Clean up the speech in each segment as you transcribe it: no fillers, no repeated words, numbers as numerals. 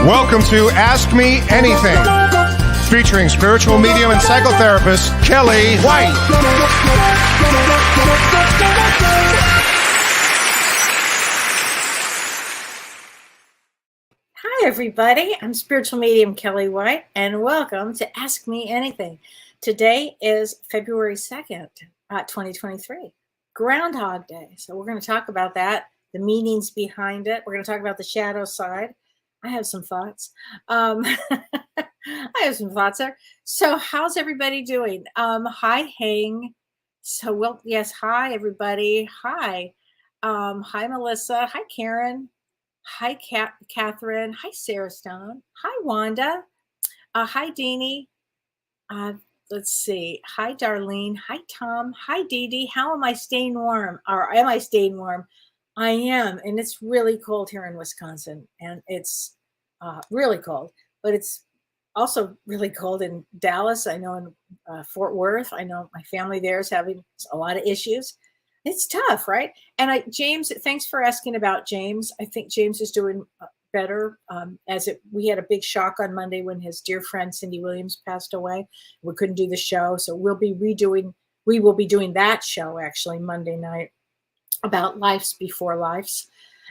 Welcome to Ask Me Anything, featuring spiritual medium and psychotherapist Kellee White. Hi, everybody. I'm spiritual medium Kellee White, and welcome to Ask Me Anything. Today is February 2nd, 2023, Groundhog Day. So we're going to talk about that, the meanings behind it. We're going to talk about the shadow side. I have some thoughts. I have some thoughts there. So how's everybody doing? Hi, Hang. So, well, yes. Hi, everybody. Hi. Hi, Melissa. Hi, Karen. Hi, Catherine. Hi, Sarah Stone. Hi, Wanda. Hi, Deanie. Let's see. Hi, Darlene. Hi, Tom. Hi, Dee Dee. How am I staying warm? Or am I staying warm? I am, and it's really cold here in Wisconsin, and it's really cold, but it's also really cold in Dallas. I know in Fort Worth, I know my family there is having a lot of issues. It's tough, right? And James, thanks for asking about James. I think James is doing better. We had a big shock on Monday when his dear friend Cindy Williams passed away. We couldn't do the show, so we will be doing that show actually Monday night, about lives before lives.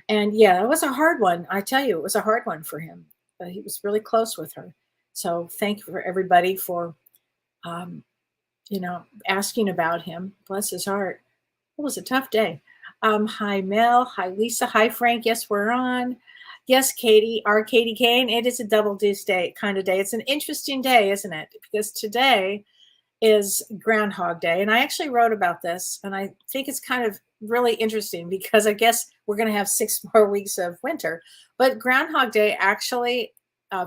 And yeah, it was a hard one. I tell you, it was a hard one for him. He was really close with her. So thank you for everybody for, asking about him. Bless his heart. It was a tough day. Hi, Mel. Hi, Lisa. Hi, Frank. Yes, we're on. Yes, Katie, our Katie Kane. It is a double deuce day kind of day. It's an interesting day, isn't it? Because today is Groundhog Day. And I actually wrote about this, and I think it's kind of really interesting because I guess we're going to have 6 more weeks of winter. But Groundhog Day actually,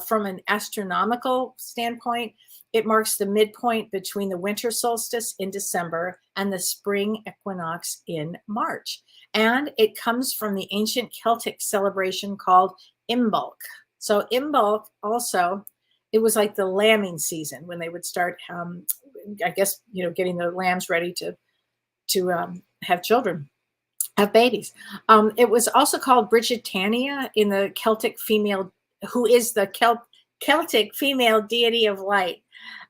from an astronomical standpoint, it marks the midpoint between the winter solstice in December and the spring equinox in March. And it comes from the ancient Celtic celebration called Imbolc. So Imbolc also, it was like the lambing season when they would start, I guess, getting the lambs ready to have children, have babies. It was also called Brigittania in the Celtic female, who is the Celtic female deity of light.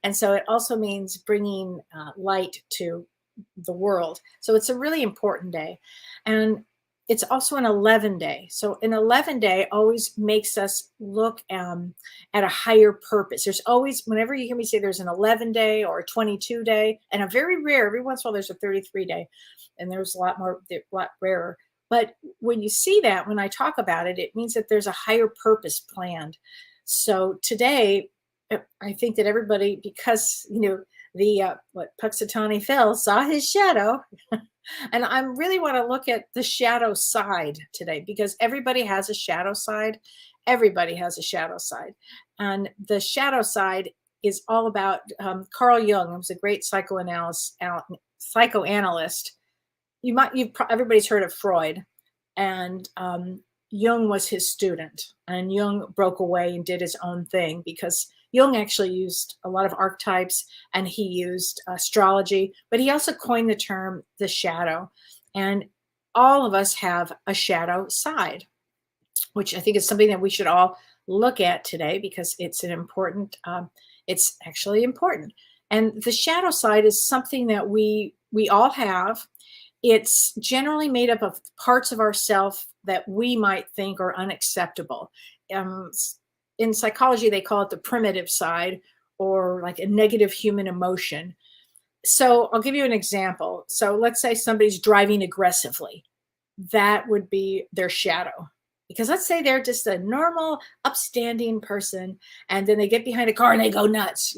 And so it also means bringing light to the world. So it's a really important day. And it's also an 11 day. So an 11 day always makes us look at a higher purpose. There's always, whenever you hear me say there's an 11 day or a 22 day, and a very rare, every once in a while there's a 33 day, and there's a lot rarer. But when you see that, when I talk about it, it means that there's a higher purpose planned. So today, I think that everybody, because, Puxatawny Phil saw his shadow, and I really want to look at the shadow side today because everybody has a shadow side. Everybody has a shadow side. And the shadow side is all about Carl Jung, who was a great psychoanalyst. Everybody's heard of Freud, and Jung was his student, and Jung broke away and did his own thing because Jung actually used a lot of archetypes and he used astrology, but he also coined the term the shadow. And all of us have a shadow side, which I think is something that we should all look at today because it's it's actually important. And the shadow side is something that we all have. It's generally made up of parts of ourself that we might think are unacceptable. In psychology, they call it the primitive side, or like a negative human emotion. So I'll give you an example. So let's say somebody's driving aggressively. That would be their shadow. Because let's say they're just a normal, upstanding person, and then they get behind a car and they go nuts.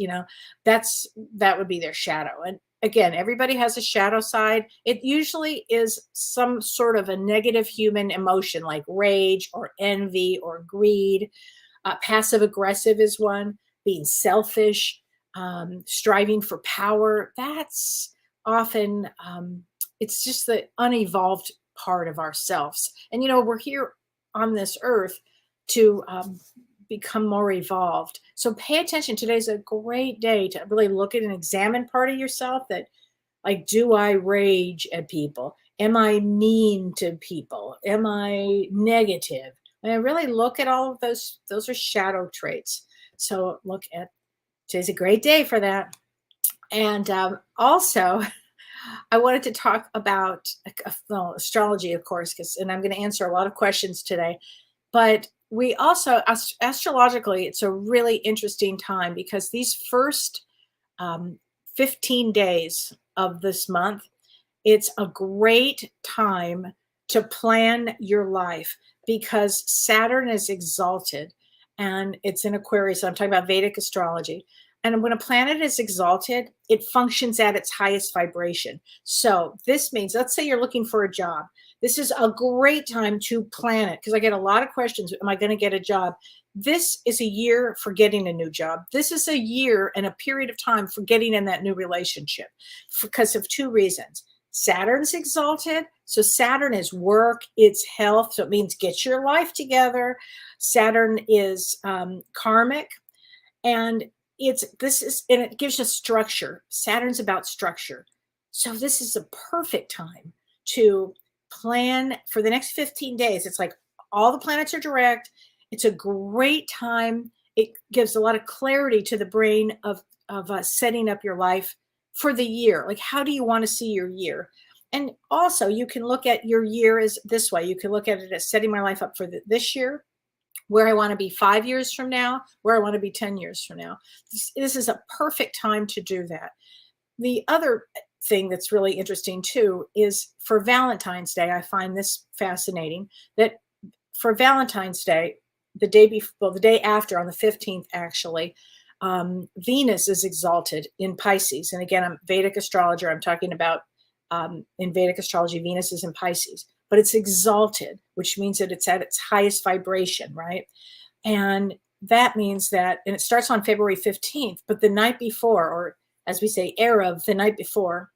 That would be their shadow. And again, everybody has a shadow side. It usually is some sort of a negative human emotion like rage or envy or greed. Passive aggressive is one, being selfish, striving for power. That's often, it's just the unevolved part of ourselves. And, we're here on this earth to become more evolved. So pay attention. Today's a great day to really look at and examine part of yourself that, like, do I rage at people? Am I mean to people? Am I negative? And I really look at all of those are shadow traits. So look at today's a great day for that. And also, I wanted to talk about well, astrology, of course, because and I'm going to answer a lot of questions today. But we also astrologically, it's a really interesting time because these first um, 15 days of this month, it's a great time to plan your life because Saturn is exalted and it's in Aquarius. So I'm talking about Vedic astrology. And when a planet is exalted, it functions at its highest vibration. So this means, let's say you're looking for a job. This is a great time to plan it because I get a lot of questions. Am I going to get a job? This is a year for getting a new job. This is a year and a period of time for getting in that new relationship because of two reasons. Saturn's exalted. So Saturn is work, it's health. So it means get your life together. Saturn is karmic. And it gives us structure. Saturn's about structure. So this is a perfect time to plan for the next 15 days. It's like all the planets are direct. It's a great time. It gives a lot of clarity to the brain of setting up your life for the year. Like, how do you want to see your year? And also, you can look at your year as this way. You can look at it as setting my life up for this year, where I want to be 5 years from now, where I want to be 10 years from now. This is a perfect time to do that. The other thing that's really interesting too is for Valentine's Day, I find this fascinating that for Valentine's Day, the day before, well, the day after, on the 15th, actually, Venus is exalted in Pisces. And again, I'm Vedic astrologer. I'm talking about in Vedic astrology, Venus is in Pisces, but it's exalted, which means that it's at its highest vibration, right? And that means that, and it starts on February 15th, but the night before, or as we say, Erev, the night before,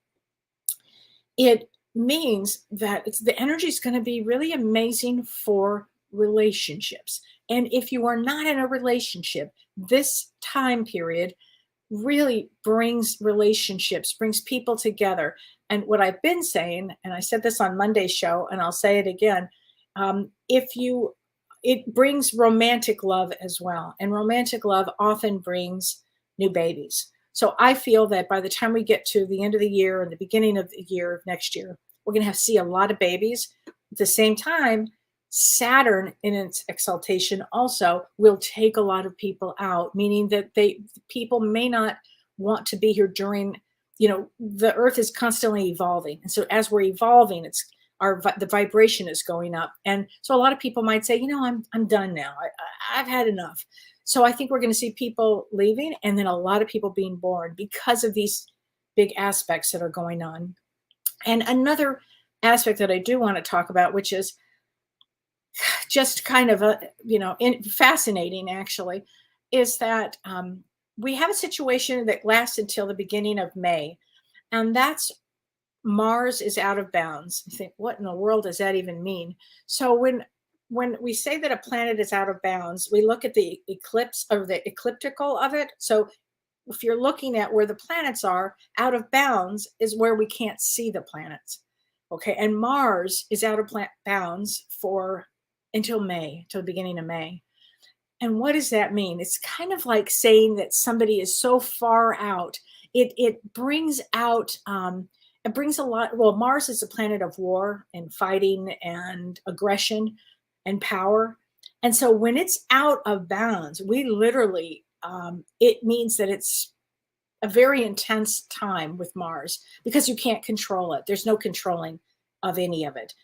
it means that the energy is going to be really amazing for relationships. And if you are not in a relationship, this time period really brings relationships, brings people together. And what I've been saying, and I said this on Monday's show, and I'll say it again, it brings romantic love as well. And romantic love often brings new babies. So I feel that by the time we get to the end of the year and the beginning of the year next year, we're going to see a lot of babies. At the same time, Saturn in its exaltation also will take a lot of people out, meaning that people may not want to be here during, the earth is constantly evolving. And so as we're evolving, the vibration is going up. And so a lot of people might say, I'm done now. I've had enough. So I think we're going to see people leaving and then a lot of people being born because of these big aspects that are going on. And another aspect that I do want to talk about, which is just kind of fascinating actually, is that we have a situation that lasts until the beginning of May, and that's Mars is out of bounds. You think, what in the world does that even mean? So when we say that a planet is out of bounds, we look at the eclipse or the ecliptical of it. So if you're looking at where the planets are, out of bounds is where we can't see the planets. Okay, and Mars is out of bounds until May, till the beginning of May. And what does that mean? It's kind of like saying that somebody is so far out. It brings out, it brings a lot. Well, Mars is a planet of war and fighting and aggression and power. And so when it's out of bounds, we literally, it means that it's a very intense time with Mars because you can't control it. There's no controlling of any of it.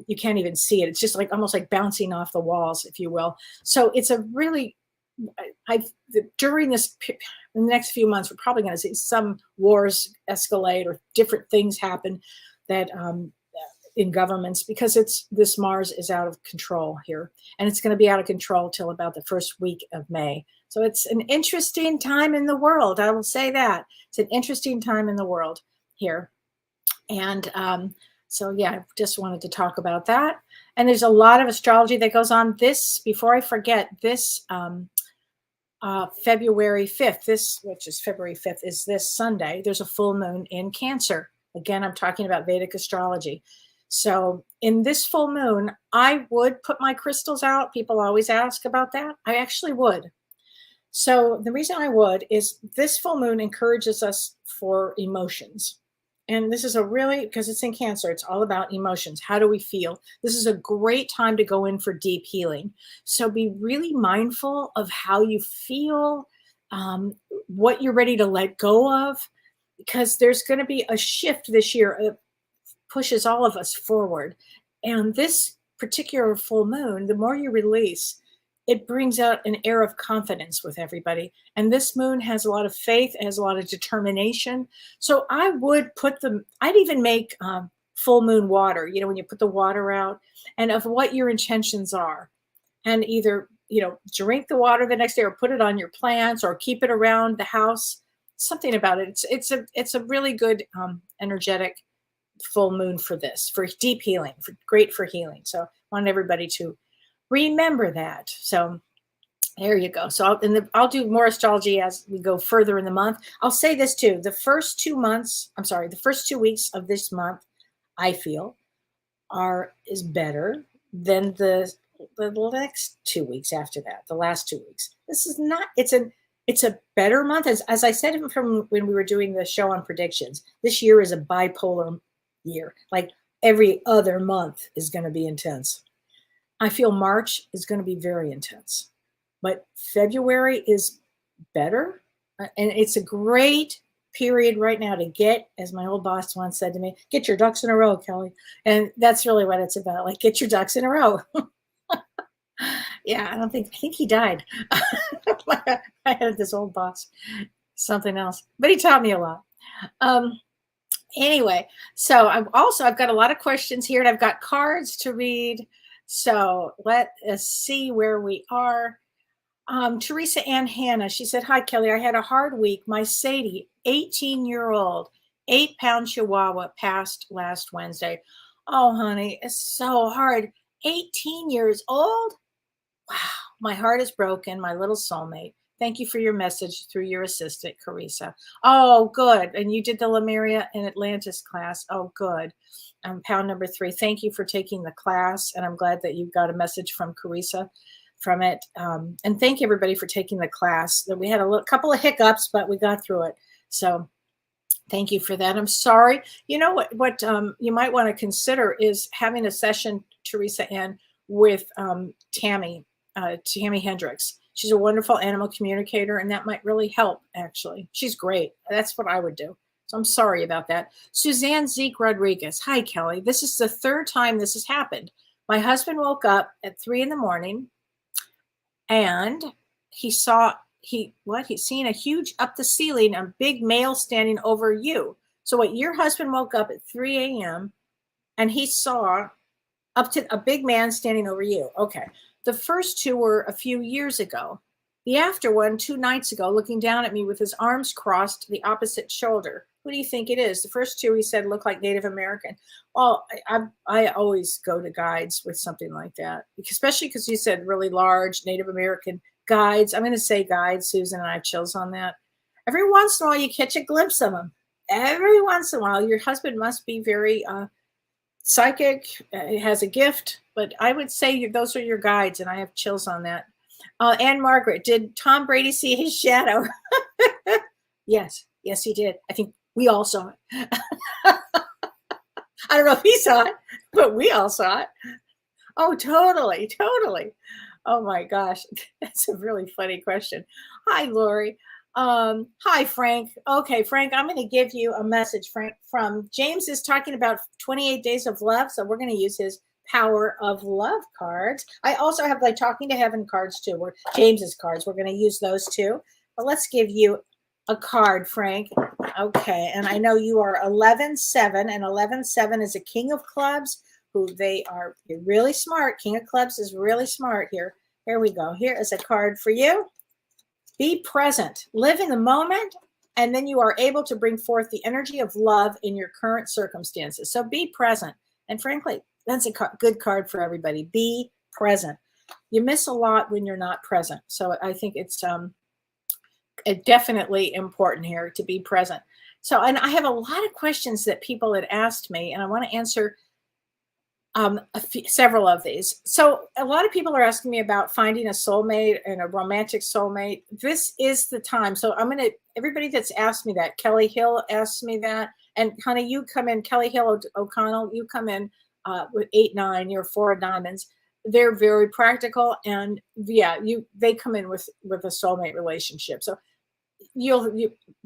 You can't even see it. It's just like almost like bouncing off the walls, if you will. So it's a really, during in the next few months, we're probably going to see some wars escalate or different things happen that in governments because this Mars is out of control here, and it's going to be out of control till about the first week of May. So it's an interesting time in the world. I will say that it's an interesting time in the world here, and so yeah, I just wanted to talk about that. And there's a lot of astrology that goes on. Before I forget, this February 5th, which is February 5th, is this Sunday. There's a full moon in Cancer. Again, I'm talking about Vedic astrology. So in this full moon, I would put my crystals out. People always ask about that. I actually would. So the reason I would is this full moon encourages us for emotions. And this is a really, because it's in Cancer, it's all about emotions. How do we feel? This is a great time to go in for deep healing. So be really mindful of how you feel, what you're ready to let go of, because there's going to be a shift this year. It pushes all of us forward. And this particular full moon, the more you release, it brings out an air of confidence with everybody. And this moon has a lot of faith, it has a lot of determination. So I would I'd even make full moon water, when you put the water out, and of what your intentions are. And either, drink the water the next day or put it on your plants or keep it around the house. Something about it. It's a really good energetic full moon for this, for deep healing, great for healing. So I want everybody to remember that. So there you go. So I'll do more astrology as we go further in the month. I'll say this too. The first 2 weeks of this month, I feel is better than the next 2 weeks after that, the last 2 weeks. This is not, it's a better month. As I said from when we were doing the show on predictions, this year is a bipolar year. Like every other month is going to be intense. I feel March is going to be very intense, but February is better. And it's a great period right now to get, as my old boss once said to me, get your ducks in a row, Kellee. And that's really what it's about. Like, get your ducks in a row. Yeah, I think he died. I had this old boss, something else, but he taught me a lot. Anyway, so I've got a lot of questions here and I've got cards to read. So let us see where we are. Teresa Ann Hannah, she said, hi, Kellee. I had a hard week. My Sadie, 18-year-old, 8-pound Chihuahua passed last Wednesday. Oh, honey, it's so hard. 18 years old? Wow, my heart is broken, my little soulmate. Thank you for your message through your assistant, Carissa. Oh, good. And you did the Lemuria and Atlantis class. Oh, good. Pound number 3. Thank you for taking the class. And I'm glad that you got a message from Carissa from it. And thank you, everybody, for taking the class. We had a couple of hiccups, but we got through it. So thank you for that. I'm sorry. You know what you might want to consider is having a session, Teresa Ann, with Tammy Hendricks. She's a wonderful animal communicator, and that might really help, actually. She's great. That's what I would do. So I'm sorry about that. Suzanne Zeke Rodriguez. Hi, Kellee. This is the 3rd time this has happened. My husband woke up at 3 a.m. and he's seen a huge up the ceiling, a big male standing over you. So what, your husband woke up at 3 a.m. and he saw up to a big man standing over you. Okay. The first 2 were a few years ago. The after one, 2 nights ago, looking down at me with his arms crossed, the opposite shoulder. Who do you think it is? The first 2, he said, look like Native American. Well, I always go to guides with something like that, especially because you said really large Native American guides. I'm going to say guides. Susan and I have chills on that. Every once in a while, you catch a glimpse of them. Every once in a while, your husband must be very psychic, has a gift, but I would say those are your guides, and I have chills on that. Anne Margaret, did Tom Brady see his shadow? Yes, he did. I think we all saw it. I don't know if he saw it, but we all saw it. Oh, totally. Oh my gosh, that's a really funny question. Hi, Lori. Hi, Frank. Okay, Frank, I'm going to give you a message, Frank, from James is talking about 28 days of love. So we're going to use his Power of Love cards. I also have like Talking to Heaven cards too, or James's cards. We're going to use those too. But let's give you a card, Frank. Okay. And I know you are 11-7, and 11-7 is a King of Clubs, who you're really smart. King of Clubs is really smart here. Here we go. Here is a card for you. Be present, live in the moment, and then you are able to bring forth the energy of love in your current circumstances. So be present. And frankly, that's a good card for everybody. Be present. You miss a lot when you're not present. So I think it's definitely important here to be present. So, and I have a lot of questions that people had asked me, and I want to answer Several of these. So a lot of people are asking me about finding a soulmate and a romantic soulmate. This is the time. So everybody that's asked me that, Kelly Hill asked me that. And honey, you come in, Kelly Hill O'Connell, you come in with 8-9, you're 4 of diamonds. They're very practical. And yeah, they come in with a soulmate relationship. So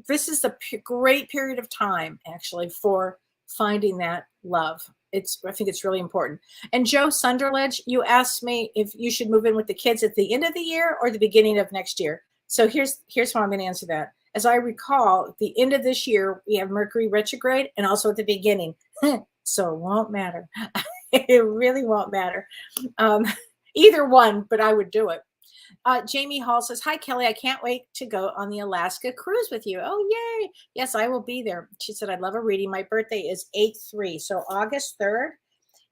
this is a great period of time actually for finding that love. I think it's really important. And Joe Sunderledge, you asked me if you should move in with the kids at the end of the year or the beginning of next year. So here's how I'm going to answer that. As I recall, at the end of this year, we have Mercury retrograde, and also at the beginning. So it won't matter. It really won't matter. Either one, but I would do it. Jamie Hall says, hi, Kelly. I can't wait to go on the Alaska cruise with you. Oh, yay. Yes, I will be there. She said, I'd love a reading. My birthday is 8/3. So August 3rd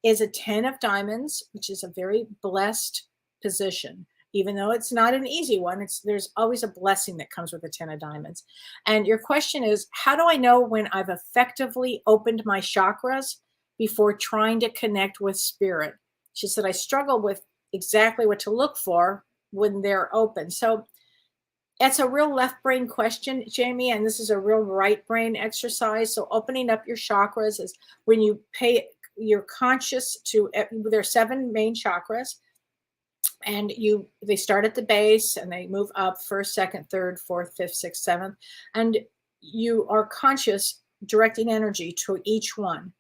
is a 10 of diamonds, which is a very blessed position. Even though it's not an easy one, there's always a blessing that comes with a 10 of diamonds. And your question is, how do I know when I've effectively opened my chakras before trying to connect with spirit? She said, I struggle with exactly what to look for when they're open. So it's a real left brain question, Jamie, and this is a real right brain exercise. So opening up your chakras is when you you're conscious to, there are 7 main chakras, and they start at the base and they move up 1st, 2nd, 3rd, 4th, 5th, 6th, 7th, and you are conscious directing energy to each one.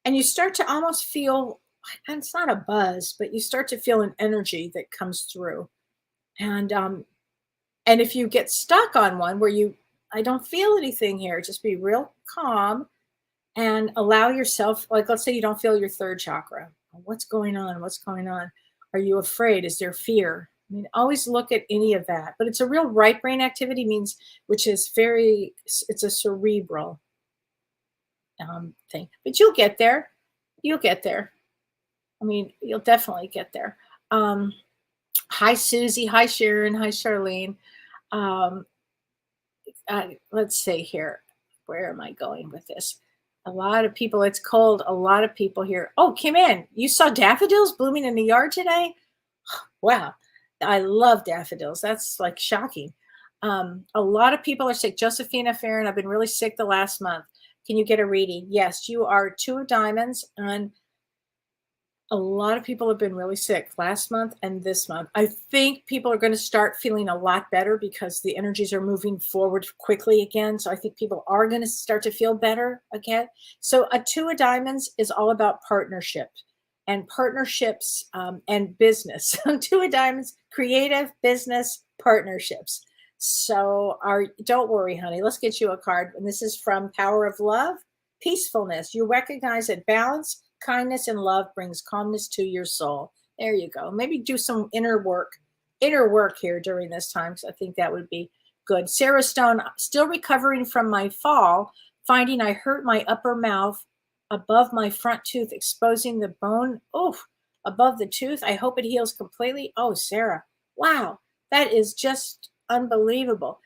And you start to almost feel, and it's not a buzz, but you start to feel an energy that comes through. And if you get stuck on one where I don't feel anything here, just be real calm and allow yourself, like, let's say you don't feel your 3rd chakra. What's going on? What's going on? Are you afraid? Is there fear? I mean, always look at any of that. But it's a real right brain activity, which is it's a cerebral thing. But you'll get there. You'll get there. I mean, you'll definitely get there. Hi, Susie. Hi, Sharon. Hi, Charlene. Let's see here. Where am I going with this? A lot of people, it's cold. A lot of people here. Oh, Kim In, you saw daffodils blooming in the yard today? Wow. I love daffodils. That's like shocking. A lot of people are sick. Josephina Farron, I've been really sick the last month. Can you get a reading? Yes, you are 2 of diamonds, and a lot of people have been really sick last month and this month. I think people are going to start feeling a lot better because the energies are moving forward quickly again. So I think people are going to start to feel better again. So a 2 of diamonds is all about partnership and business. 2 of diamonds, creative business partnerships. So don't worry, honey. Let's get you a card. And this is from Power of Love, Peacefulness. You recognize that balance, kindness, and love brings calmness to your soul. There you go. Maybe do some inner work here during this time, because I think that would be good. Sarah Stone, still recovering from my fall, finding I hurt my upper mouth above my front tooth, exposing the bone above the tooth. I hope it heals completely. Oh, Sarah, wow, that is just unbelievable.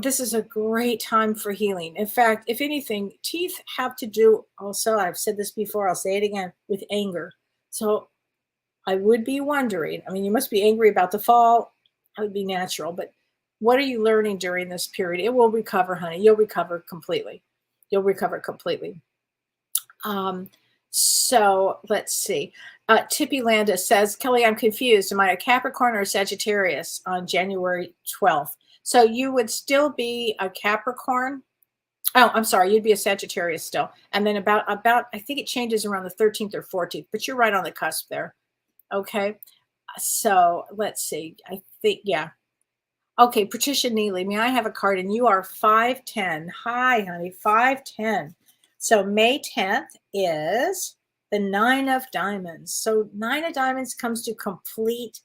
This is a great time for healing. In fact, if anything, teeth have to do also, I've said this before, I'll say it again, with anger. So I would be wondering, I mean, you must be angry about the fall. That would be natural, but what are you learning during this period? It will recover, honey. You'll recover completely. You'll recover completely. So let's see. Tippy Landa says, Kelly, I'm confused. Am I a Capricorn or a Sagittarius on January 12th? So you would still be a Capricorn. Oh, I'm sorry. You'd be a Sagittarius still. And then about, I think it changes around the 13th or 14th, but you're right on the cusp there. Okay. So let's see. I think, yeah. Okay. Patricia Neely, may I have a card? And you are 5'10". Hi, honey. 5'10". So May 10th is the 9 of diamonds. So 9 of diamonds comes to complete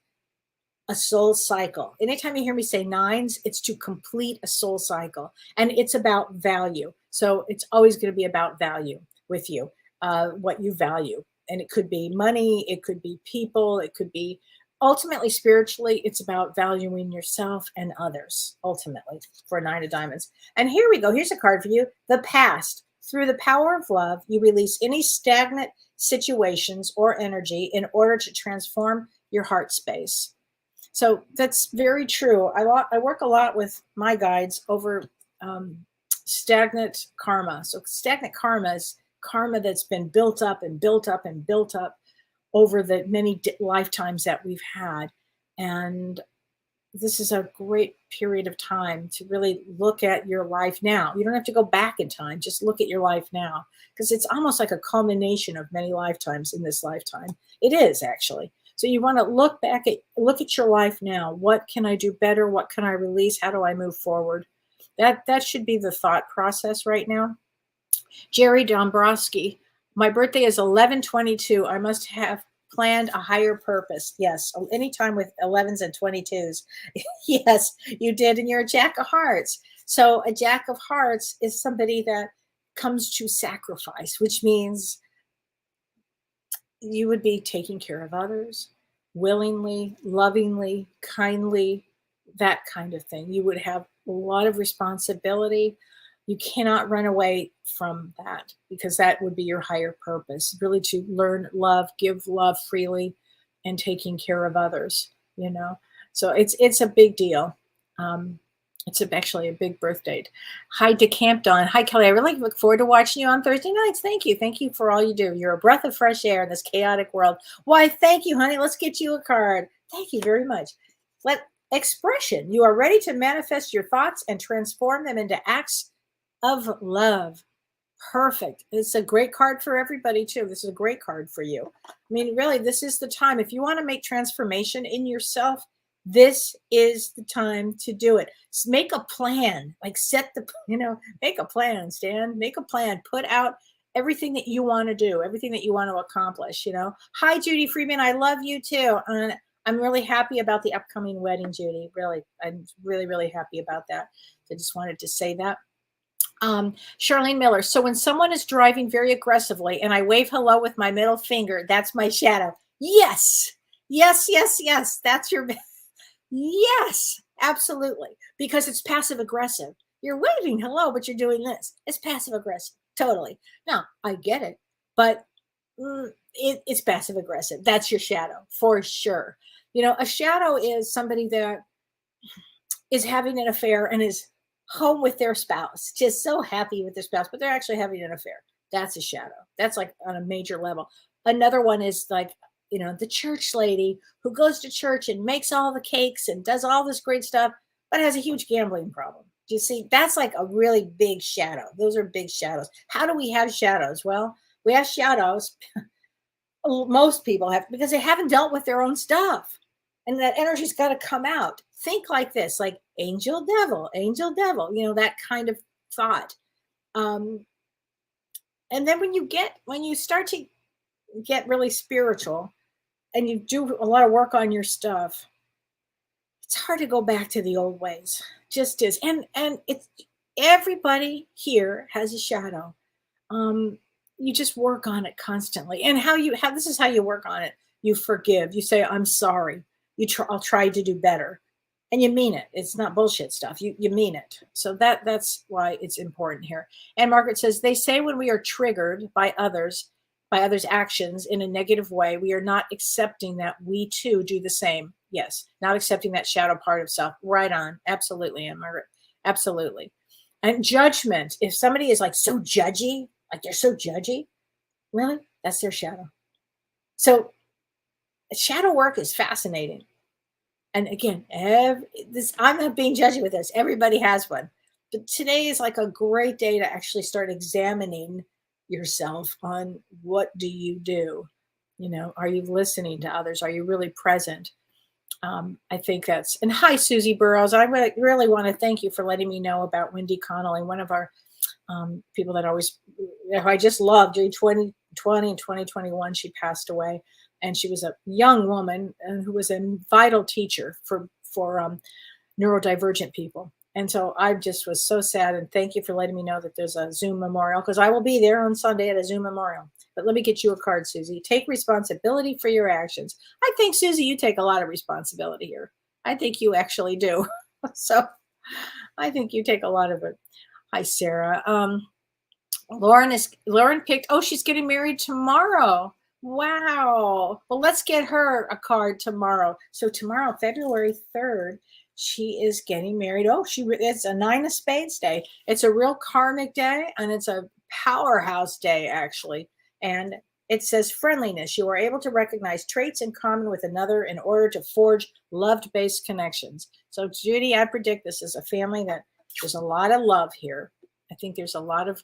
a soul cycle. Anytime you hear me say 9s, it's to complete a soul cycle, and it's about value. So it's always going to be about value with you, what you value. And it could be money, it could be people, it could be ultimately spiritually, it's about valuing yourself and others, ultimately, for 9 of diamonds. And here we go. Here's a card for you. The past. Through the power of love, you release any stagnant situations or energy in order to transform your heart space. So that's very true. I work a lot with my guides over stagnant karma. So stagnant karma is karma that's been built up and built up and built up over the many lifetimes that we've had. And this is a great period of time to really look at your life now. You don't have to go back in time, just look at your life now, because it's almost like a culmination of many lifetimes in this lifetime. It is actually. So you want to look at your life now. What can I do better? What can I release? How do I move forward? That should be the thought process right now. Jerry Dombrowski, my birthday is 11/22. I must have planned a higher purpose. Yes, anytime with 11s and 22s. Yes, you did, and you're a Jack of Hearts. So a Jack of Hearts is somebody that comes to sacrifice, which means you would be taking care of others willingly, lovingly, kindly, that kind of thing. You would have a lot of responsibility. You cannot run away from that, because that would be your higher purpose, really to learn love, give love freely, and taking care of others, you know. So it's a big deal. It's actually a big birth date. Hi, DeCamp Dawn. Hi, Kellee. I really look forward to watching you on Thursday nights. Thank you. Thank you for all you do. You're a breath of fresh air in this chaotic world. Why, thank you, honey. Let's get you a card. Thank you very much. Expression. You are ready to manifest your thoughts and transform them into acts of love. Perfect. It's a great card for everybody too. This is a great card for you. I mean, really, this is the time. If you want to make transformation in yourself, this is the time to do it. Make a plan, like make a plan, Stan, make a plan, put out everything that you want to do, everything that you want to accomplish, Hi, Judy Freeman. I love you too. And I'm really happy about the upcoming wedding, Judy. Really, I'm really, really happy about that. I just wanted to say that. Charlene Miller. So when someone is driving very aggressively and I wave hello with my middle finger, that's my shadow. Yes. Yes, yes, yes. That's your, yes, absolutely. Because it's passive aggressive. You're waving hello, but you're doing this. It's passive aggressive. Totally. Now, I get it, but it's passive aggressive. That's your shadow for sure. A shadow is somebody that is having an affair and is home with their spouse, just so happy with their spouse, but they're actually having an affair. That's a shadow. That's like on a major level. Another one is like, the church lady who goes to church and makes all the cakes and does all this great stuff, but has a huge gambling problem. Do you see? That's like a really big shadow. Those are big shadows. How do we have shadows? Well, we have shadows. Most people have, because they haven't dealt with their own stuff. And that energy's got to come out. Think like this, like angel, devil, that kind of thought. And then when you start to get really spiritual and you do a lot of work on your stuff, it's hard to go back to the old ways. Just is. And it's, everybody here has a shadow. You just work on it constantly. And this is how you work on it. You forgive. You say, I'm sorry. I'll try to do better. And you mean it. It's not bullshit stuff. You mean it. So that's why it's important here. And Margaret says, they say when we are triggered by others' actions in a negative way, we are not accepting that we too do the same. Yes. Not accepting that shadow part of self. Right on. Absolutely, Anne Margaret. Absolutely. And judgment. If somebody is like so judgy, like they're so judgy, really, that's their shadow. So shadow work is fascinating. And again, I'm not being judgy with this. Everybody has one. But today is like a great day to actually start examining yourself on what do you do? Are you listening to others? Are you really present? I think and hi, Susie Burrows. I really want to thank you for letting me know about Wendy Connolly, one of our people that I just loved. In 2020 and 2021, she passed away. And she was a young woman who was a vital teacher for neurodivergent people. And so I just was so sad. And thank you for letting me know that there's a Zoom memorial, because I will be there on Sunday at a Zoom memorial. But let me get you a card, Susie. Take responsibility for your actions. I think, Susie, you take a lot of responsibility here. I think you actually do. So I think you take a lot of it. Hi, Sarah. Lauren picked, oh, she's getting married tomorrow. Wow. Well, let's get her a card tomorrow. So tomorrow, February 3rd, she is getting married. Oh, it's a 9 of spades day. It's a real karmic day, and it's a powerhouse day, actually. And it says friendliness. You are able to recognize traits in common with another in order to forge love-based connections. So Judy, I predict this is a family that there's a lot of love here. I think there's a lot of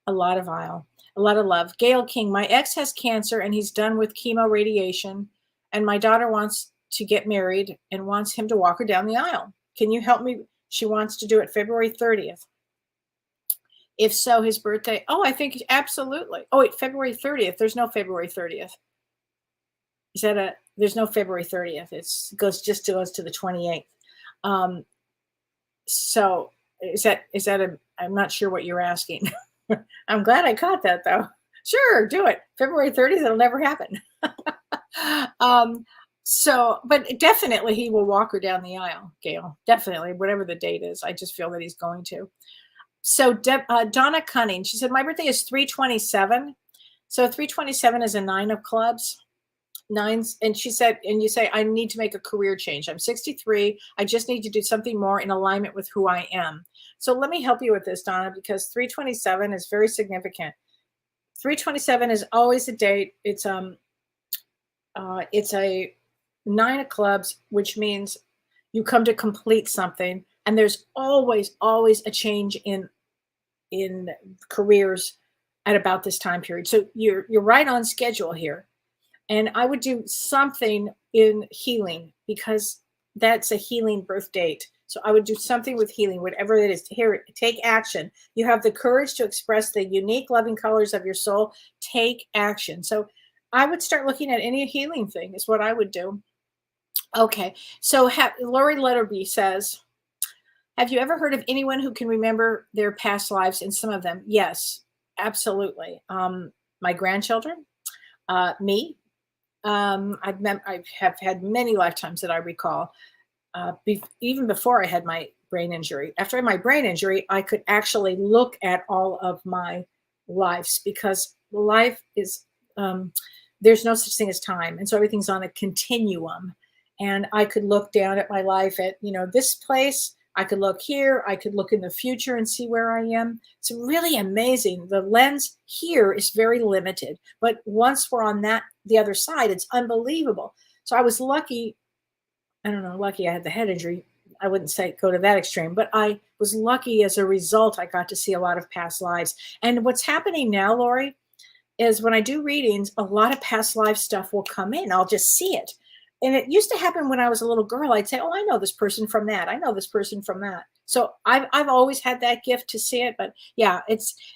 love. Gail King, my ex has cancer and he's done with chemo radiation, and my daughter wants to get married and wants him to walk her down the aisle. Can you help me? She wants to do it February 30th. If so, his birthday. Oh, I think absolutely. Oh, wait, February 30th. There's no February 30th. There's no February 30th. It goes to the 28th. So is that I'm not sure what you're asking. I'm glad I caught that though. Sure, do it. February 30th, it'll never happen. But definitely he will walk her down the aisle, Gail. Definitely, whatever the date is. I just feel that he's going to. So Donna Cunning, she said, my birthday is 3/27. So 3/27 is a 9 of clubs. Nines, and she said, and you say, I need to make a career change. I'm 63. I just need to do something more in alignment with who I am. So let me help you with this, Donna, because 3/27 is very significant. 3/27 is always a date. It's a 9 of clubs, which means you come to complete something, and there's always a change in careers at about this time period. So you're right on schedule here. And I would do something in healing, because that's a healing birth date. So I would do something with healing, whatever it is. Here, take action. You have the courage to express the unique loving colors of your soul. Take action. So I would start looking at any healing thing is what I would do. Okay. So Lori Letterby says, have you ever heard of anyone who can remember their past lives, and some of them? Yes, absolutely. My grandchildren, me. I have had many lifetimes that I recall, even before I had my brain injury. After I had my brain injury, I could actually look at all of my lives, because life is, there's no such thing as time. And so everything's on a continuum. And I could look down at my life at, this place. I could look here. I could look in the future and see where I am. It's really amazing. The lens here is very limited, but once we're on the other side, it's unbelievable. So I was lucky. I don't know, lucky I had the head injury. I wouldn't say go to that extreme, but I was lucky as a result. I got to see a lot of past lives. And what's happening now, Lori, is when I do readings, a lot of past life stuff will come in. I'll just see it. And it used to happen when I was a little girl. I'd say, oh, I know this person from that. I know this person from that. So I've always had that gift to see it. But yeah,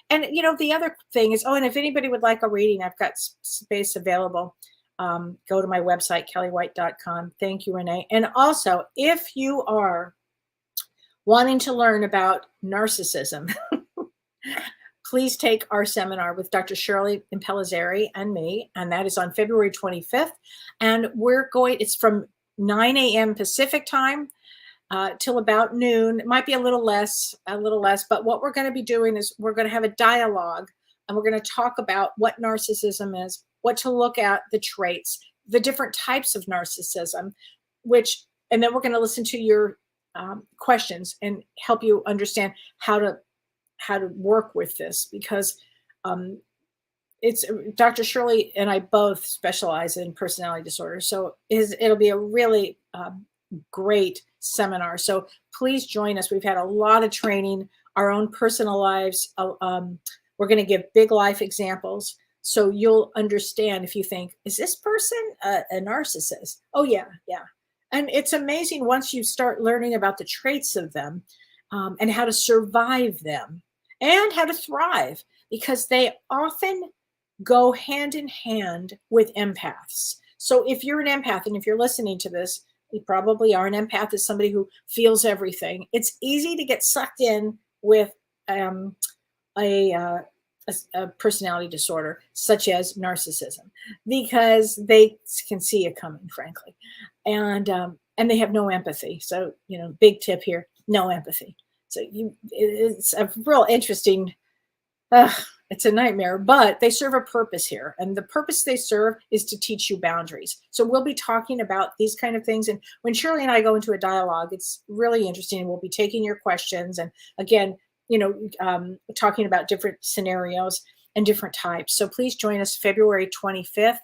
and the other thing is, and if anybody would like a reading, I've got space available. Go to my website, kelleewhite.com. Thank you, Renee. And also, if you are wanting to learn about narcissism, please take our seminar with Dr. Shirley Impellizzeri and me, and that is on February 25th. And it's from 9 a.m. Pacific time till about noon. It might be a little less, but what we're going to be doing is we're going to have a dialogue, and we're going to talk about what narcissism is, what to look at, the traits, the different types of narcissism, and then we're going to listen to your questions and help you understand how to work with this, because it's Dr. Shirley and I both specialize in personality disorders. So it'll be a really great seminar. So please join us. We've had a lot of training, our own personal lives. We're going to give big life examples. So you'll understand if you think, is this person a narcissist? Oh, yeah. And it's amazing once you start learning about the traits of them and how to survive them and how to thrive, because they often go hand in hand with empaths. So if you're an empath, and if you're listening to this, you probably are. An empath is somebody who feels everything. It's easy to get sucked in with a personality disorder such as narcissism, because they can see it coming, frankly, and they have no empathy. So big tip here: no empathy. So it's a real interesting. It's a nightmare, but they serve a purpose here. And the purpose they serve is to teach you boundaries. So we'll be talking about these kind of things. And when Shirley and I go into a dialogue, it's really interesting. We'll be taking your questions. And again, talking about different scenarios and different types. So please join us February 25th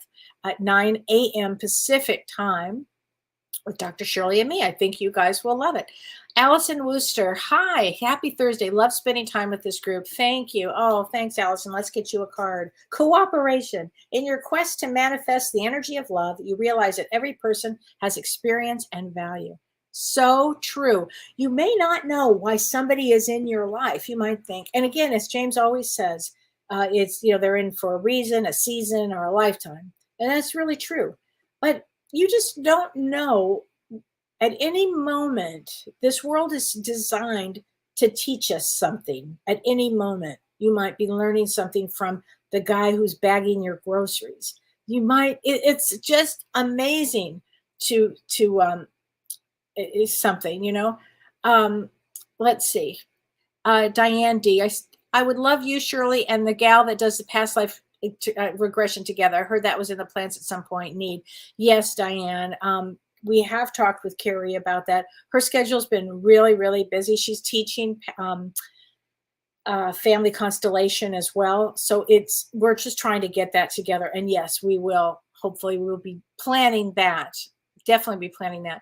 at 9 a.m. Pacific time with Dr. Shirley and me. I think you guys will love it. Allison Wooster, hi, happy Thursday. Love spending time with this group. Thank you. Oh, thanks, Allison. Let's get you a card. Cooperation. In your quest to manifest the energy of love, you realize that every person has experience and value. So true. You may not know why somebody is in your life. You might think, and again, as James always says, it's, they're in for a reason, a season, or a lifetime. And that's really true. But you just don't know at any moment. This world is designed to teach us something. At any moment, you might be learning something from the guy who's bagging your groceries. You might, it's just amazing is something, let's see. Diane D, I would love you, Shirley, and the gal that does the past life regression together. I heard that was in the plans at some point. Need. Yes, Diane. We have talked with Carrie about that. Her schedule's been really, really busy. She's teaching family constellation as well. So we're just trying to get that together. And yes, we will. Hopefully we'll be planning that. Definitely be planning that.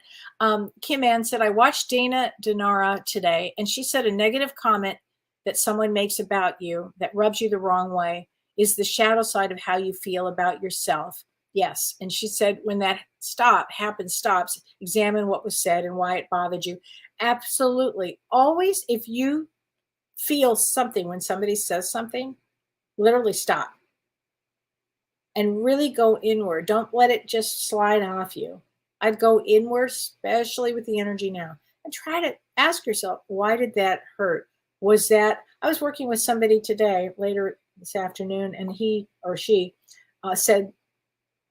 Kim Ann said, I watched Dana Denara today, and she said a negative comment that someone makes about you that rubs you the wrong way is the shadow side of how you feel about yourself. Yes. And she said, when that stops, examine what was said and why it bothered you. Absolutely. Always, if you feel something when somebody says something, literally stop and really go inward. Don't let it just slide off you. I'd go inward, especially with the energy now, and try to ask yourself, why did that hurt? Was that, I was working with somebody today, later this afternoon, and he or she said,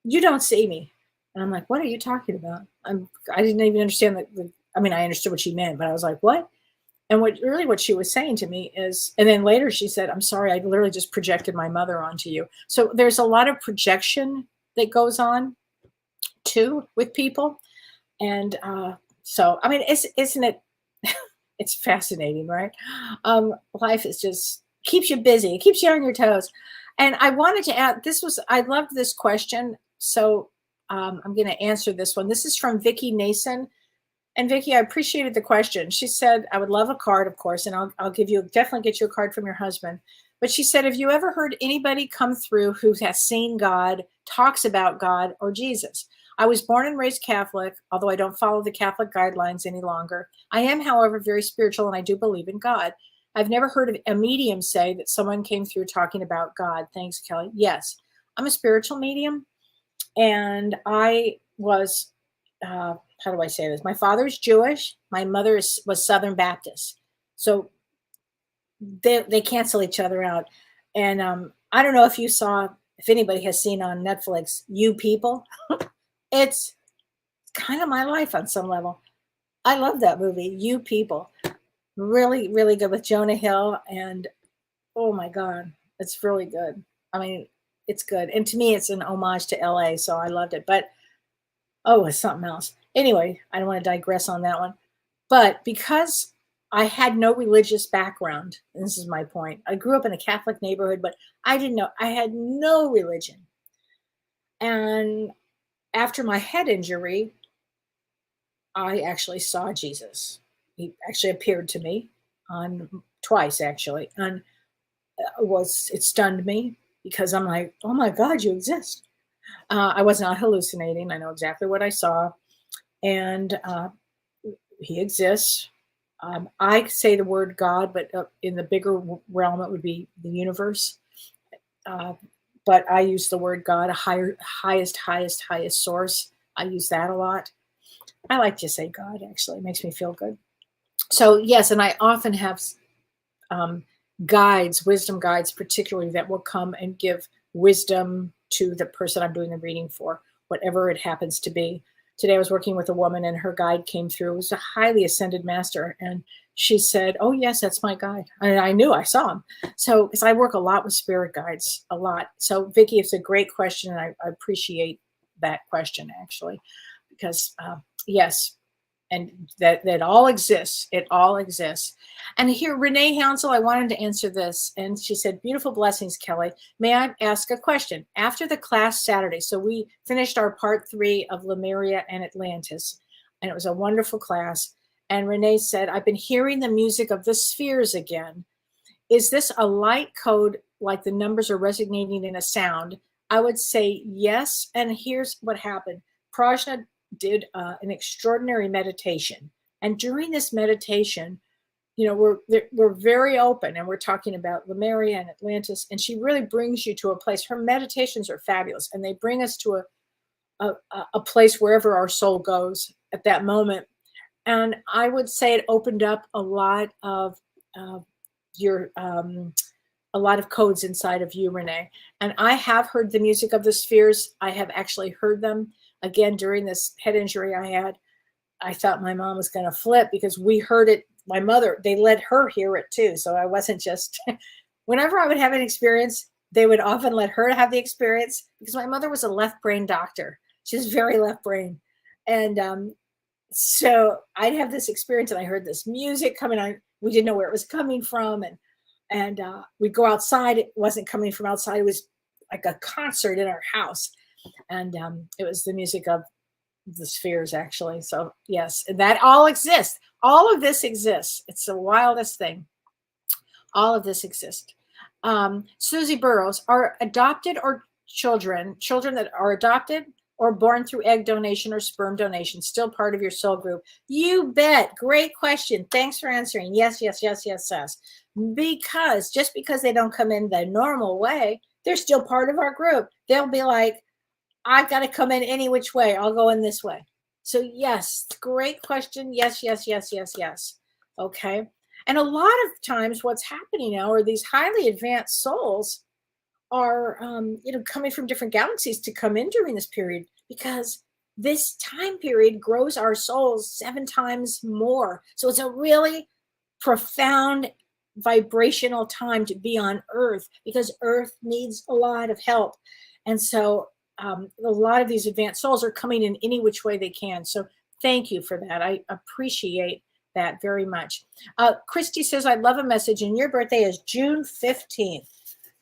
you don't see me. And I'm like, what are you talking about? I didn't even understand I understood what she meant, but I was like, what? And what she was saying to me is, and then later she said, I'm sorry, I literally just projected my mother onto you. So there's a lot of projection that goes on too with people. And isn't it, it's fascinating, right? Life is just, keeps you busy. It keeps you on your toes. And I wanted to add, I loved this question. So I'm going to answer this one. This is from Vicki Nason. And Vicki, I appreciated the question. She said, I would love a card, of course, and I'll definitely get you a card from your husband. But she said, have you ever heard anybody come through who has seen God, talks about God or Jesus? I was born and raised Catholic, although I don't follow the Catholic guidelines any longer. I am, however, very spiritual, and I do believe in God. I've never heard of a medium say that someone came through talking about God. Thanks, Kelly. Yes, I'm a spiritual medium, and I was, how do I say this? My father's Jewish. My mother was Southern Baptist. So they cancel each other out. And I don't know if anybody has seen on Netflix, You People. It's kind of my life on some level. I love that movie, You People. Really, really good with Jonah Hill. And oh my God, it's really good. It's good. And to me, it's an homage to LA. So I loved it. But it's something else. Anyway, I don't want to digress on that one. But because I had no religious background, and this is my point, I grew up in a Catholic neighborhood, but I had no religion. And after my head injury, I actually saw Jesus. He actually appeared to me twice, actually. And it stunned me because I'm like, oh my God, you exist. I was not hallucinating. I know exactly what I saw. And he exists. I say the word God, but in the bigger realm, it would be the universe. But I use the word God, highest source. I use that a lot. I like to say God, actually. It makes me feel good. So yes, and I often have wisdom guides, particularly, that will come and give wisdom to the person I'm doing the reading for, whatever it happens to be. today I was working with a woman and her guide came through. It was a highly ascended master. And she said, oh, yes, that's my guide. And I knew, I saw him. So, because I work a lot with spirit guides, a lot. So, Vicki, it's a great question. And I appreciate that question, actually, because yes, and that all exists. It all exists. And here, Renee Hansel, I wanted to answer this. And she said, beautiful blessings, Kellee. May I ask a question? After the class Saturday, so we finished our part 3 of Lemuria and Atlantis, and it was a wonderful class. And Renee said, I've been hearing the music of the spheres again. Is this a light code, like the numbers are resonating in a sound? I would say yes. And here's what happened. Prajna did an extraordinary meditation. And during this meditation, you know, we're very open and we're talking about Lemuria and Atlantis. And she really brings you to a place. Her meditations are fabulous. And they bring us to a place wherever our soul goes at that moment. And I would say it opened up a lot of your a lot of codes inside of you, Renee. And I have heard the music of the spheres. I have actually heard them again during this head injury I had. I thought my mom was going to flip because we heard it. My mother, they let her hear it too. So I wasn't just, whenever I would have an experience, they would often let her have the experience because my mother was a left brain doctor. She was very left brain. And so I'd have this experience and I heard this music coming on. We didn't know where it was coming from. And we'd go outside. It wasn't coming from outside. It was like a concert in our house. And it was the music of the spheres, actually. So yes, that all exists. All of this exists. It's the wildest thing. All of this exists. Susie Burrows, are adopted or children that are adopted or born through egg donation or sperm donation still part of your soul group? You bet. Great question. Thanks for answering. Yes, yes, yes, yes, yes. Because just because they don't come in the normal way, they're still part of our group. They'll be like, I've got to come in any which way. I'll go in this way. So yes, great question. Yes, yes, yes, yes, yes. Okay. And a lot of times what's happening now are these highly advanced souls are, coming from different galaxies to come in during this period because this time period grows our souls 7 times more. So it's a really profound vibrational time to be on Earth because Earth needs a lot of help. And so a lot of these advanced souls are coming in any which way they can. So thank you for that. I appreciate that very much. Christy says, I love a message, and your birthday is June 15th.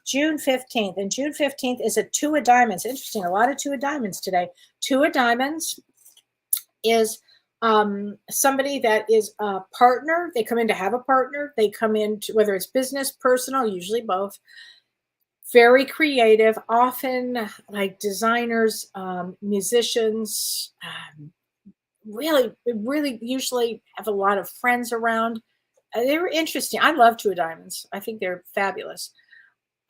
June 15th. And June 15th is a 2 of diamonds. Interesting. A lot of 2 of diamonds today. 2 of diamonds is somebody that is a partner. They come in to have a partner. They come in to, whether it's business, personal, usually both. Very creative, often like designers, musicians, really usually have a lot of friends around. They were interesting. I love 2 of diamonds. I think they're fabulous.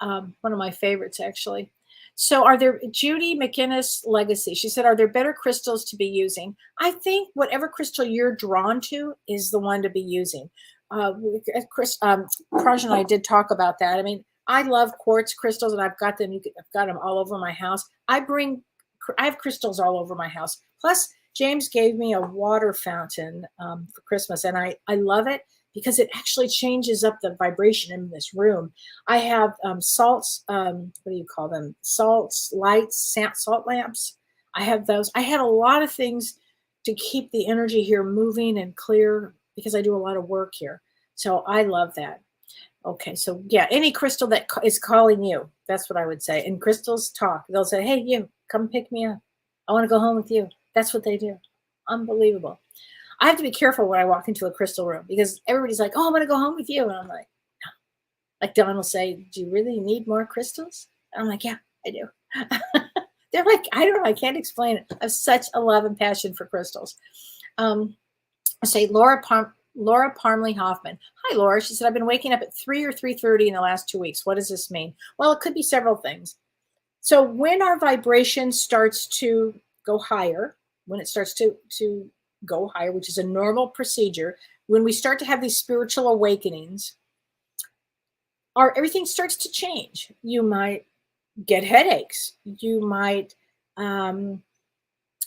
One of my favorites, actually. So are there, Judy McInnes Legacy, she said, are there better crystals to be using? I think whatever crystal you're drawn to is the one to be using. Praj and I did talk about that. I mean, I love quartz crystals, and I've got them. I've got them all over my house. I have crystals all over my house. Plus, James gave me a water fountain for Christmas, and I love it because it actually changes up the vibration in this room. I have salts. What do you call them? Salts, lights, salt lamps. I have those. I had a lot of things to keep the energy here moving and clear because I do a lot of work here. So I love that. Okay, so yeah, any crystal that is calling you, that's what I would say. And crystals talk. They'll say, hey, you, come pick me up. I want to go home with you. That's what they do. Unbelievable. I have to be careful when I walk into a crystal room because everybody's like, oh, I'm going to go home with you. And I'm like, no. Like Don will say, do you really need more crystals? And I'm like, yeah, I do. They're like, I don't know. I can't explain it. I have such a love and passion for crystals. I say Laura Parmley Hoffman. Hi, Laura. She said, I've been waking up at 3 or 3:30 in the last 2 weeks. What does this mean? Well, it could be several things. So when our vibration starts to go higher, when it starts to go higher, which is a normal procedure, when we start to have these spiritual awakenings, everything starts to change. You might get headaches. You might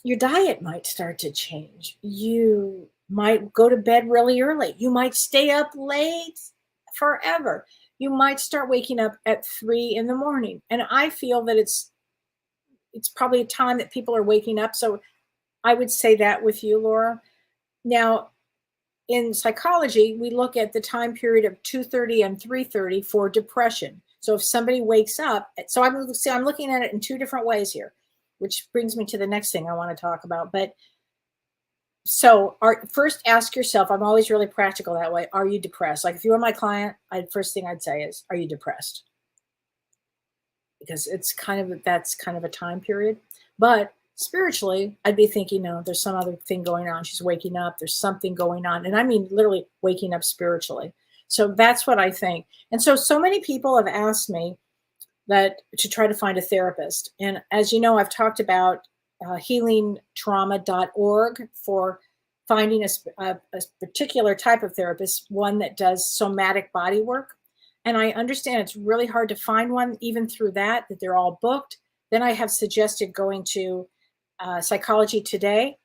your diet might start to change. You might go to bed really early. You might stay up late forever. You might start waking up at 3 in the morning. And I feel that it's probably a time that people are waking up. So I would say that with you, Laura. Now, in psychology, we look at the time period of 2:30 and 3:30 for depression. So if somebody wakes up, so I'm looking at it in two different ways here, which brings me to the next thing I want to talk about. But so first ask yourself, I'm always really practical that way. Are you depressed? Like if you were my client, first thing I'd say is, are you depressed? Because that's kind of a time period. But spiritually, I'd be thinking, no, there's some other thing going on. She's waking up. There's something going on. And I mean, literally waking up spiritually. So that's what I think. And so many people have asked me that to try to find a therapist. And as you know, I've talked about healingtrauma.org for finding a particular type of therapist, one that does somatic body work. And I understand it's really hard to find one, even through that they're all booked. Then I have suggested going to Psychology Today.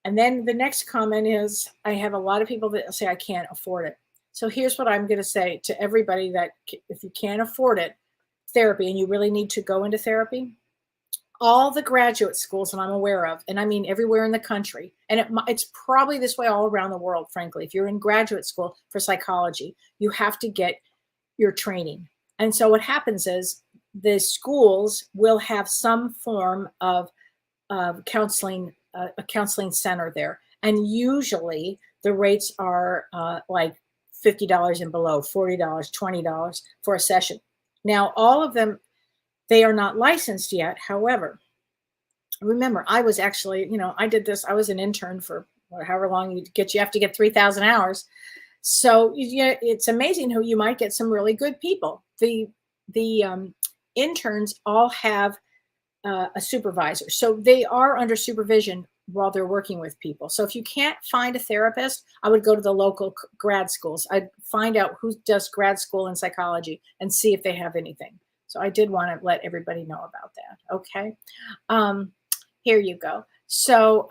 And then the next comment is, I have a lot of people that say I can't afford it. So here's what I'm going to say to everybody: that if you can't afford it, therapy, and you really need to go into therapy, all the graduate schools that I'm aware of, and I mean everywhere in the country, and it's probably this way all around the world, frankly, if you're in graduate school for psychology, you have to get your training. And so what happens is the schools will have some form of counseling, a counseling center there. And usually the rates are like $50 and below, $40, $20 for a session. Now, all of them, they are not licensed yet. However, remember, I was actually, I did this. I was an intern for however long you have to get 3,000 hours. So it's amazing who you might get some really good people. The interns all have a supervisor. So they are under supervision while they're working with people. So if you can't find a therapist, I would go to the local grad schools. I'd find out who does grad school in psychology and see if they have anything. So I did want to let everybody know about that. Okay. Here you go. So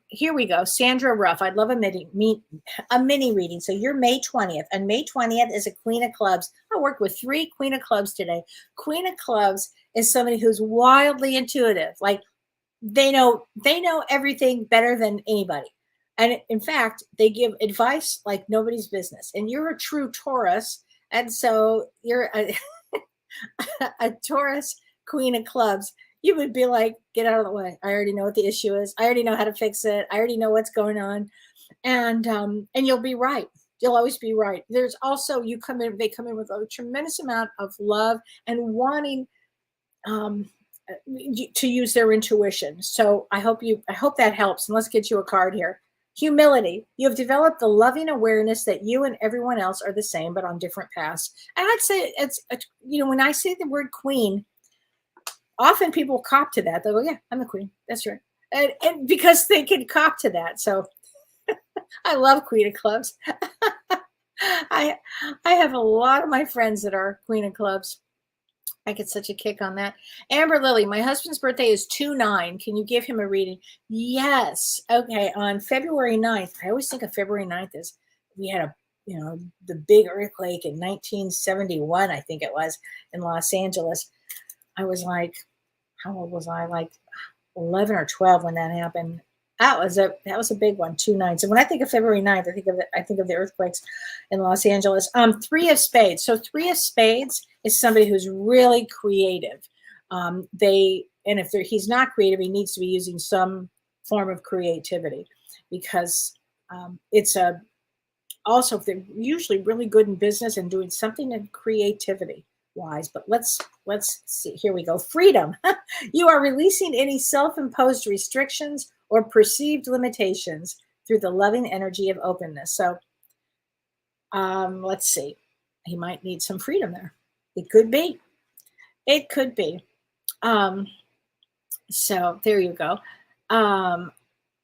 here we go. Sandra Ruff, I'd love a mini reading. So you're May 20th, and May 20th is a Queen of Clubs. I worked with 3 Queen of Clubs today. Queen of Clubs is somebody who's wildly intuitive. Like they know everything better than anybody. And in fact, they give advice like nobody's business. And you're a true Taurus. And so you're a Taurus Queen of Clubs. You would be like, get out of the way. I already know what the issue is. I already know how to fix it. I already know what's going on. And you'll be right. You'll always be right. There's also, they come in with a tremendous amount of love and wanting to use their intuition. So I hope that helps. And let's get you a card here. Humility. You have developed the loving awareness that you and everyone else are the same, but on different paths. And I'd say when I say the word queen, often people cop to that. They'll go, yeah, I'm a queen. That's right. And because they can cop to that. So I love Queen of Clubs. I have a lot of my friends that are Queen of Clubs. I get such a kick on that. Amber Lily, my husband's birthday is 2/9. Can you give him a reading? Yes. Okay. On February 9th, I always think of February 9th as we had the big earthquake in 1971, I think it was, in Los Angeles. I was like, how old was I? Like 11 or 12 when that happened. That was a big one, 2/9. So when I think of February 9th, I think of the earthquakes in Los Angeles. 3 of Spades. So 3 of Spades is somebody who's really creative. If he's not creative, he needs to be using some form of creativity, because also they're usually really good in business and doing something in creativity wise. But let's see. Here we go. Freedom. You are releasing any self-imposed restrictions or perceived limitations through the loving energy of openness. So let's see. He might need some freedom there. It could be. It could be. So there you go.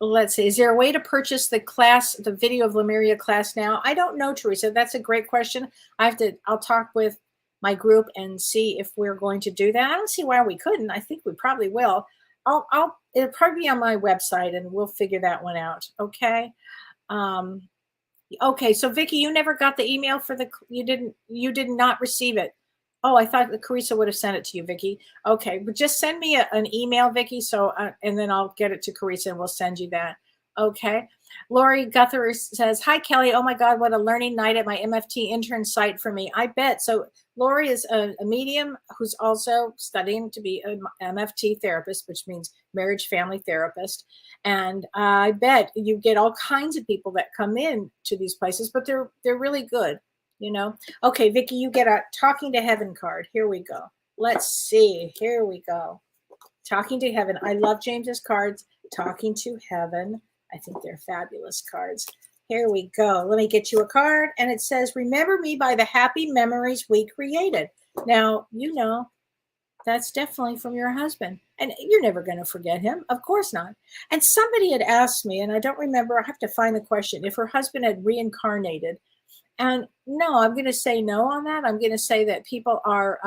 Let's see. Is there a way to purchase the video of Lemuria class now? I don't know, Teresa. That's a great question. I'll talk with my group and see if we're going to do that. I don't see why we couldn't. I think we probably will. I'll it'll probably be on my website, and we'll figure that one out. Okay. Um, okay. So Vicky, you never got the email for you did not receive it. Oh, I thought that Carissa would have sent it to you, Vicky. Okay, but just send me an email, Vicky. So, and then I'll get it to Carissa, and we'll send you that. Okay. Lori Guthrie says, "Hi, Kellee. Oh my God, what a learning night at my MFT intern site for me. I bet." So Lori is a medium who's also studying to be an MFT therapist, which means marriage family therapist. And I bet you get all kinds of people that come in to these places, but they're really good, you know. Okay, Vicky, you get a Talking to Heaven card. Here we go. Let's see. Here we go. Talking to Heaven. I love James's cards. Talking to Heaven. I think they're fabulous cards. Here we go. Let me get you a card. And it says, "Remember me by the happy memories we created." Now, you know, that's definitely from your husband. And you're never going to forget him. Of course not. And somebody had asked me, and I don't remember, I have to find the question, if her husband had reincarnated. And no, I'm going to say no on that. I'm going to say that people are,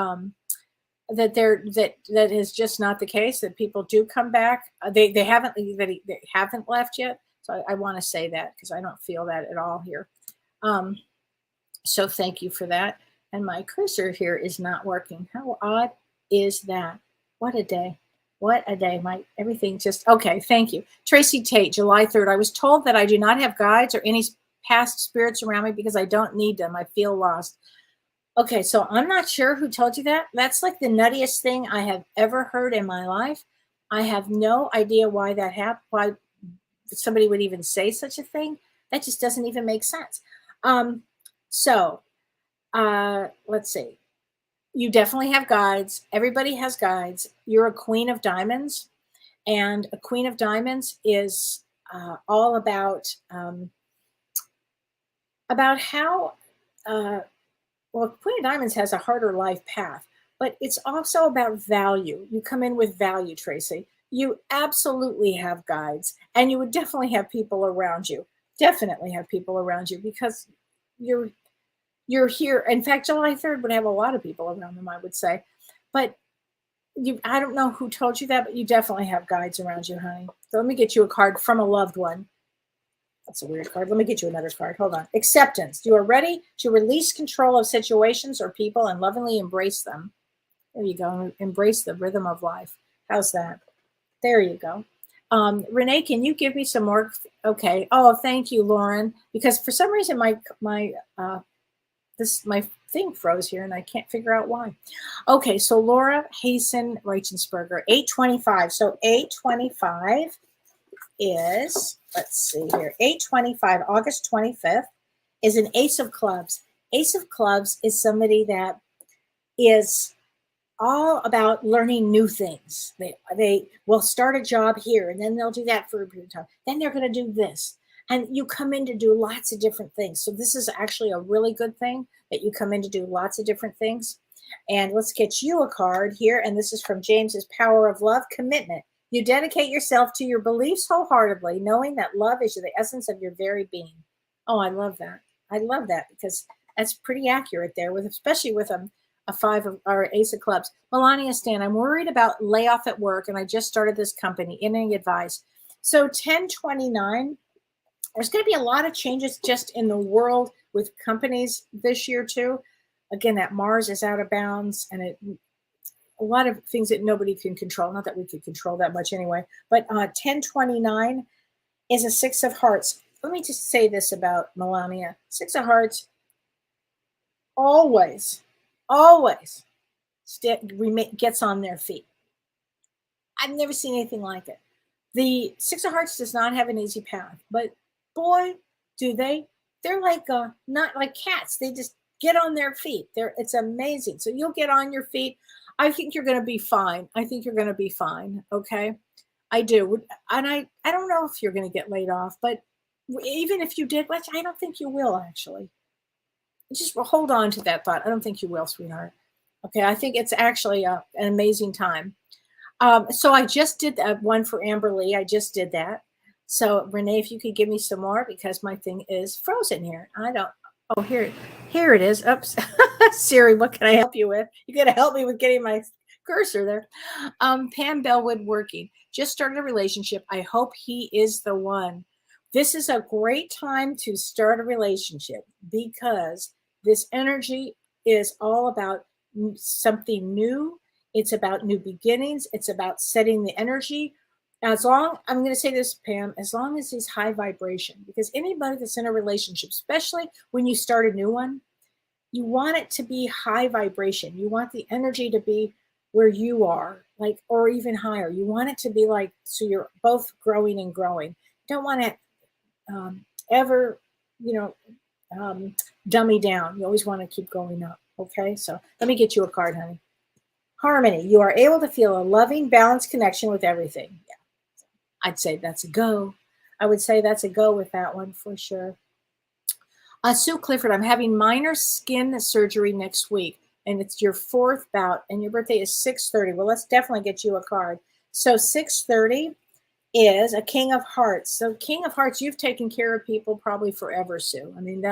that is just not the case, that people do come back. They haven't left yet. So I want to say that because I don't feel that at all here. So thank you for that. And my cursor here is not working. How odd is that? What a day. What a day. Everything just, okay. Thank you. Tracy Tate, July 3rd. I was told that I do not have guides or any past spirits around me because I don't need them. I feel lost. Okay, so I'm not sure who told you that. That's like the nuttiest thing I have ever heard in my life. I have no idea why that happened, why somebody would even say such a thing. That just doesn't even make sense. Let's see. You definitely have guides. Everybody has guides. You're a Queen of Diamonds, and a Queen of Diamonds is all about how. Well, Queen of Diamonds has a harder life path, but it's also about value. You come in with value, Tracy. You absolutely have guides, and you would definitely have people around you. Definitely have people around you because you're here. In fact, July 3rd would have a lot of people around them, I would say. But I don't know who told you that, but you definitely have guides around you, honey. So let me get you a card from a loved one. That's a weird card. Let me get you another card. Hold on. Acceptance. You are ready to release control of situations or people and lovingly embrace them. There you go. Embrace the rhythm of life. How's that? There you go. Renee, can you give me some more? Okay. Oh, thank you, Lauren. Because for some reason my thing froze here and I can't figure out why. Okay, so Laura Hasten Reichensberger, 825. So 825 is, let's see here, 825, August 25th, is an Ace of Clubs. Ace of Clubs is somebody that is all about learning new things. They will start a job here, and then they'll do that for a period of time. Then they're going to do this. And you come in to do lots of different things. So this is actually a really good thing that you come in to do lots of different things. And let's get you a card here. And this is from James's Power of Love, Commitment. You dedicate yourself to your beliefs wholeheartedly, knowing that love is the essence of your very being. Oh, I love that. I love that because that's pretty accurate there, especially with a five of or Ace of Clubs. Melania Stan, I'm worried about layoff at work, and I just started this company. Any advice? So 1029, there's going to be a lot of changes just in the world with companies this year too. Again, that Mars is out of bounds, and a lot of things that nobody can control. Not that we could control that much anyway. But 1029 is a Six of Hearts. Let me just say this about Melania. Six of Hearts always gets on their feet. I've never seen anything like it. The Six of Hearts does not have an easy path, but boy, do they. They're like not like cats. They just get on their feet. It's amazing. So you'll get on your feet. I think you're going to be fine. I think you're going to be fine. Okay. I do. And I don't know if you're going to get laid off, but even if you did, which I don't think you will actually. Just hold on to that thought. I don't think you will, sweetheart. Okay. I think it's actually an amazing time. So I just did that one for Amber Lee. I just did that. So Renee, if you could give me some more because my thing is frozen here. I don't. Oh, here it is. Oops. Siri, what can I help you with? You got to help me with getting my cursor there. Pam Bellwood working. Just started a relationship. I hope he is the one. This is a great time to start a relationship because this energy is all about something new. It's about new beginnings. It's about setting the energy. I'm going to say this, Pam, as long as it's high vibration, because anybody that's in a relationship, especially when you start a new one, you want it to be high vibration. You want the energy to be where you are, like, or even higher. You want it to be like, so you're both growing and growing. You don't want to ever, you know, dummy down. You always want to keep going up. Okay, so let me get you a card, honey. Harmony. You are able to feel a loving, balanced connection with everything. Yeah, I'd say that's a go. I would say that's a go with that one for sure. Sue Clifford, I'm having minor skin surgery next week, and it's your 4th bout, and your birthday is 6/30. Well, let's definitely get you a card. So 6/30 is a King of Hearts. So King of Hearts, you've taken care of people probably forever, Sue. I mean,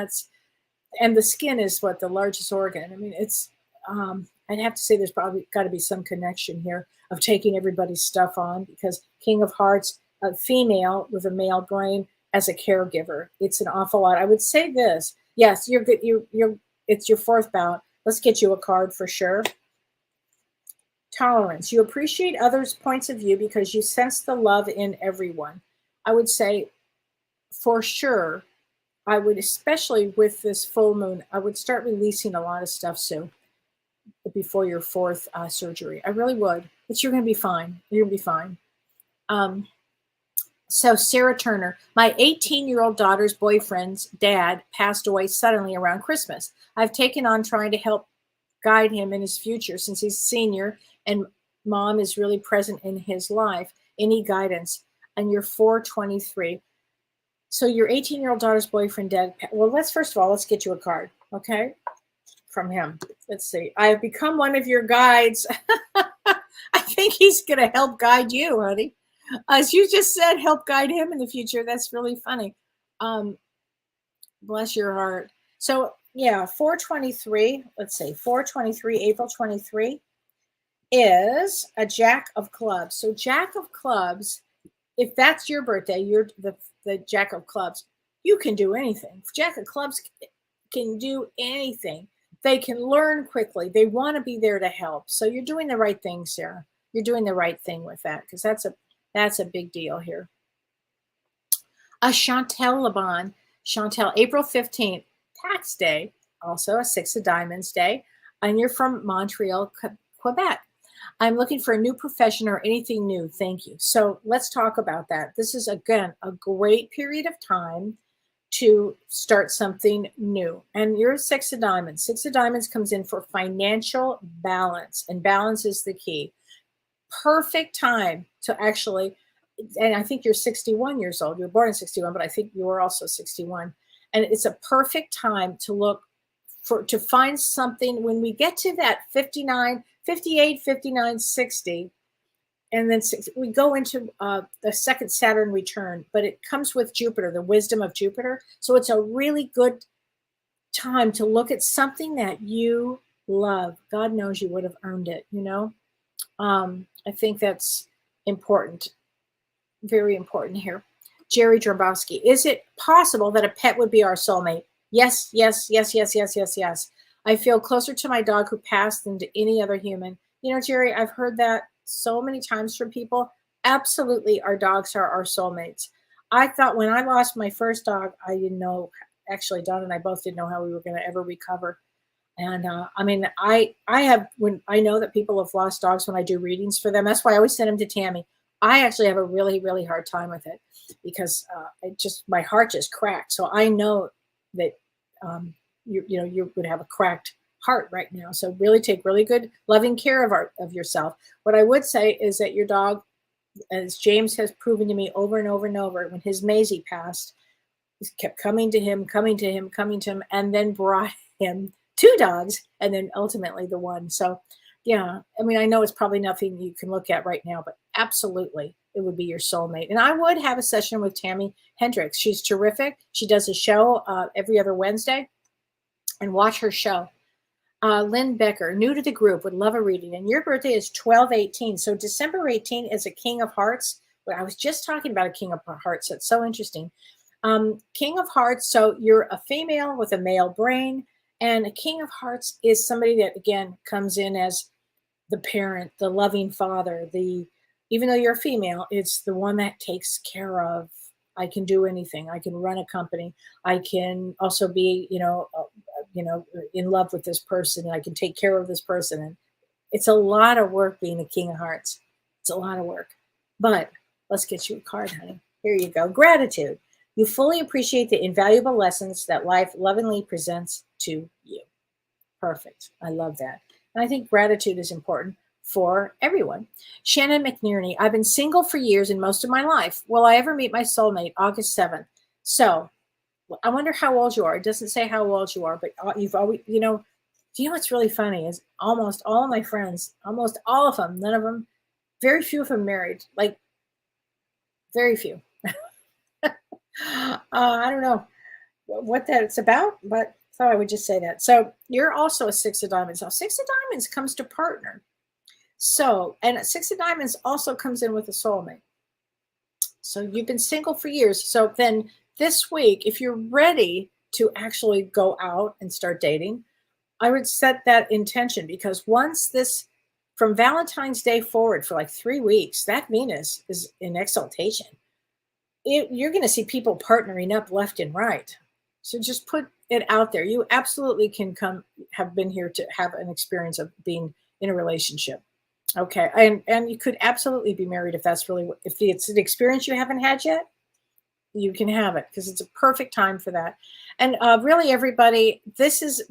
and the skin is what, the largest organ. I mean, it's, I'd have to say there's probably got to be some connection here of taking everybody's stuff on, because King of Hearts, a female with a male brain as a caregiver, it's an awful lot. I would say this. Yes, you're good. It's your 4th bout. Let's get you a card for sure. Tolerance. You appreciate others' points of view because you sense the love in everyone. I would say for sure, I would, especially with this full moon, I would start releasing a lot of stuff soon before your 4th surgery. I really would, but you're going to be fine. You're going to be fine. So Sarah Turner, my 18-year-old daughter's boyfriend's dad passed away suddenly around Christmas. I've taken on trying to help guide him in his future since he's a senior and mom is really present in his life. Any guidance? And you're 423. So your 18-year-old daughter's boyfriend dead. Well, let's get you a card, okay? From him. Let's see. I have become one of your guides. I think he's going to help guide you, honey. As you just said, help guide him in the future. That's really funny. Bless your heart. So yeah, 423. Let's see. 423, April 23 is a Jack of Clubs. So Jack of Clubs, if that's your birthday, you're the Jack of Clubs. You can do anything. Jack of Clubs can do anything. They can learn quickly. They want to be there to help. So you're doing the right thing, Sarah. You're doing the right thing with that, because that's a big deal here. Chantel Laban. Chantel, April 15th, tax day, also a 6 of Diamonds day, and you're from Montreal, Quebec. I'm looking for a new profession or anything new. Thank you. So let's talk about that. This is, again, a great period of time to start something new. And you're 6 of Diamonds. 6 of Diamonds comes in for financial balance, and balance is the key. Perfect time to actually, and I think you're 61 years old. You were born in 61, but I think you were also 61. And it's a perfect time to to find something when we get to that 59, 58, 59, 60, and then we go into the second Saturn return, but it comes with Jupiter, the wisdom of Jupiter. So it's a really good time to look at something that you love. God knows you would have earned it, you know? I think that's important, very important here. Jerry Drabowski, is it possible that a pet would be our soulmate? Yes, yes, yes, yes, yes, yes, yes. I feel closer to my dog who passed than to any other human. You know, Jerry, I've heard that so many times from people. Absolutely, our dogs are our soulmates. I thought when I lost my first dog, I didn't know, actually, Don and I both didn't know how we were going to ever recover. And I mean, when I know that people have lost dogs when I do readings for them, that's why I always send them to Tammy. I actually have a really, really hard time with it because my heart just cracked. So I know that you would have a cracked heart right now. So really take really good, loving care of yourself. What I would say is that your dog, as James has proven to me over and over and over, when his Maisie passed, he kept coming to him, and then brought him 2 dogs, and then ultimately the one. So, yeah, I mean, I know it's probably nothing you can look at right now, but absolutely, it would be your soulmate. And I would have a session with Tammy Hendricks. She's terrific. She does a show every other Wednesday, and watch her show. Lynn Becker, new to the group, would love a reading. And your birthday is 12/18. So December 18 is a King of Hearts. But I was just talking about a King of Hearts. That's so interesting. King of Hearts. So you're a female with a male brain. And a King of Hearts is somebody that, again, comes in as the parent, the loving father, even though you're a female, it's the one that takes care of. I can do anything. I can run a company. I can also be, in love with this person. I can take care of this person. And it's a lot of work being a King of Hearts. It's a lot of work. But let's get you a card, honey. Here you go. Gratitude. You fully appreciate the invaluable lessons that life lovingly presents to you. Perfect. I love that. And I think gratitude is important for everyone. Shannon McNerney, I've been single for years and most of my life. Will I ever meet my soulmate? August 7th. So I wonder how old you are. It doesn't say how old you are, but you've always, do you know what's really funny is almost all of my friends, almost all of them, none of them, very few of them married, like very few. I don't know what that's about, but thought I would just say that. So you're also a Six of Diamonds. Now, Six of Diamonds comes to partner. So, and Six of Diamonds also comes in with a soulmate. So you've been single for years. So then this week, if you're ready to actually go out and start dating, I would set that intention, because once this, from Valentine's Day forward for like 3 weeks, that Venus is in exaltation. You're going to see people partnering up left and right. So just put it out there. You absolutely can have been here to have an experience of being in a relationship. Okay. And you could absolutely be married if it's an experience you haven't had yet. You can have it, because it's a perfect time for that. And really, everybody,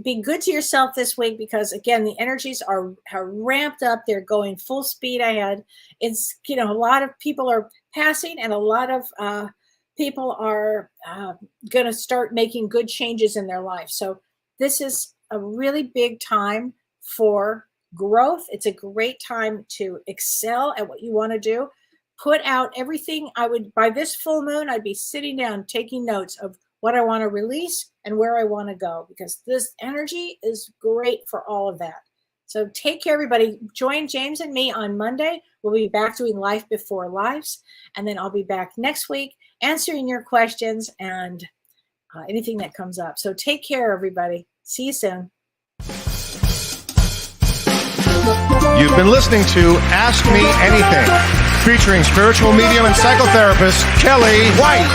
be good to yourself this week, because again, the energies are ramped up. They're going full speed ahead. It's, a lot of people are passing, and a lot of people are going to start making good changes in their life. So this is a really big time for growth. It's a great time to excel at what you want to do. Put out everything. By this full moon, I'd be sitting down, taking notes of what I want to release and where I want to go, because this energy is great for all of that. So take care, everybody. Join James and me on Monday. We'll be back doing Life Before Lives. And then I'll be back next week answering your questions and anything that comes up. So take care, everybody. See you soon. You've been listening to Ask Me Anything, featuring spiritual medium and psychotherapist Kellee White.